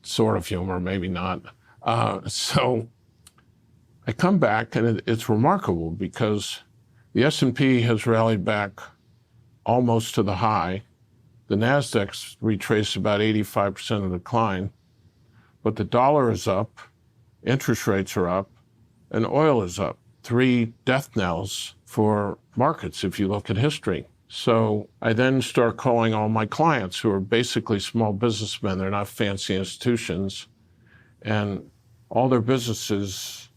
Sort of humor, maybe not. So I come back, and it's remarkable because the S&P has rallied back almost to the high. The NASDAQ's retraced about 85% of the decline, but the dollar is up, interest rates are up, and oil is up. 3 death knells for markets if you look at history. So I then start calling all my clients who are basically small businessmen. They're not fancy institutions, and all their businesses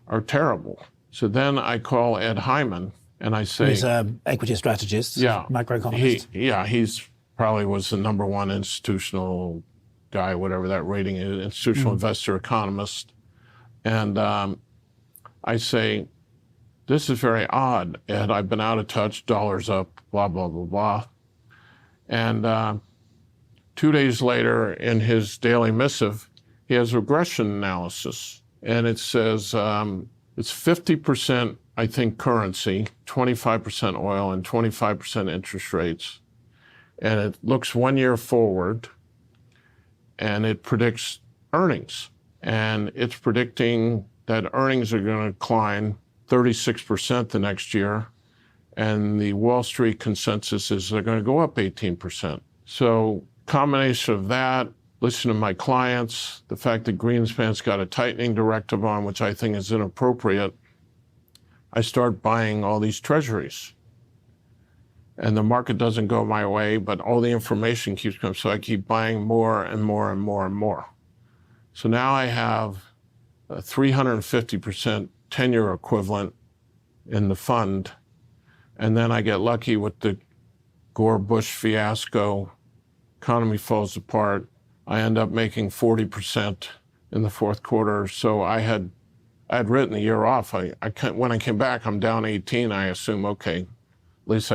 are terrible. So then I call Ed Hyman and I say— He's an equity strategist, macroeconomist. He's probably was the #1 institutional guy, whatever that rating is, institutional investor economist. And I say, this is very odd, Ed. I've been out of touch, dollar's up, blah, blah, blah, blah. And 2 days later, in his daily missive, he has regression analysis. And it says it's 50%, I think, currency, 25% oil, and 25% interest rates. And it looks 1 year forward, and it predicts earnings. And it's predicting that earnings are going to decline 36% the next year, and the Wall Street consensus is they're going to go up 18%. So combination of that, listen to my clients, the fact that Greenspan's got a tightening directive on, which I think is inappropriate, I start buying all these treasuries. And the market doesn't go my way, but all the information keeps coming, so I keep buying more and more and more and more. So now I have a 350% 10-year equivalent in the fund, and then I get lucky with the Gore-Bush fiasco, economy falls apart, I end up making 40% in the fourth quarter. So I had written the year off. When I came back, I'm down 18. I assume, okay, at least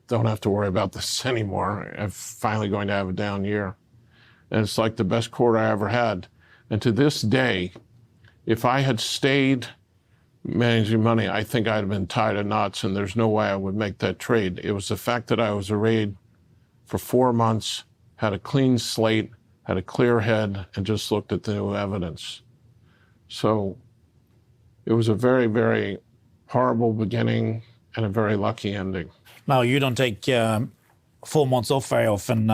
don't have to worry about this anymore. I'm finally going to have a down year. And it's like the best quarter I ever had. And to this day, if I had stayed managing money, I think I'd have been tied to knots, and there's no way I would make that trade. It was the fact that I was arrayed for 4 months, had a clean slate, had a clear head, and just looked at the new evidence. So it was a very, very horrible beginning and a very lucky ending. Now, you don't take 4 months off very often.